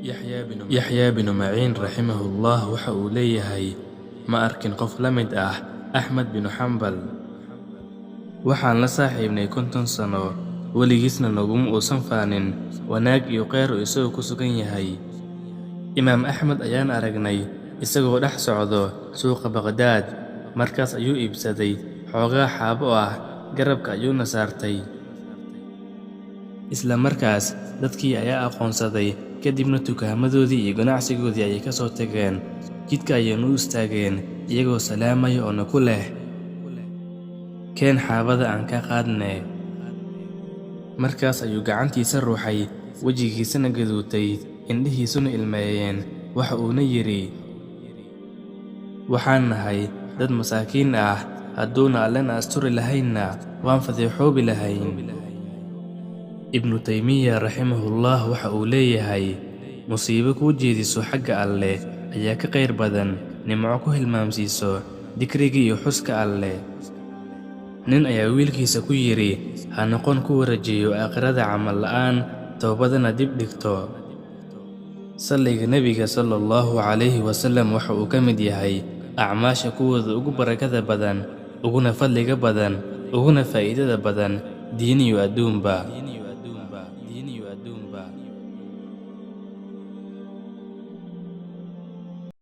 yaxyaa binu maciin raximahullah waxa uu leeyahay ma arkin qof la mid ah axmed binu xambal. waxaan la saaxiibnay 50 sano, weligiisna naguma uusan faanin wanaag iyo kheyr uu isagoo ku sugan yahay. imaam axmed ayaan aragnay isagoo dhex socdo suuqa baqdaad. markaas ayuu iibsaday xoogaa xaabo ah, garabka ayuuna saartay. isla markaas dadkii ayaa aqoonsaday, kadibna dukaamadoodii iyo ganacsigoodii ayay ka soo tageen. jidka ayayna u istaageen iyagoo salaamaya oo na ku leh, keen xaabada aan ka qaadnee. markaas ayuu gacantiisa ruuxay, wejigiisana gaduutay, indhihiisuna ilmeeyeen. waxa uuna yidhi, waxaan nahay dad masaakiin ah, hadduuna allena asturi lahaynna waan fadeexoobi lahayn. ibnu taymiya raximahullah waxa uu leeyahay, musiibo kuu jeediso xagga alleh ayaa ka khayr badan nimco ku hilmaamsiiso dikriga iyo xuska alleh. nin ayaa wiilkiisa ku yidhi, ha noqon kuwa rajeeyo aakhirada camal la'aan, toobadana dib dhigto. salliga nebiga sallallahu calayhi wasallam waxa uu ka mid yahay acmaasha kuwooda ugu barakada badan, uguna fadliga badan, uguna faa'iidada badan diin iyo adduunba.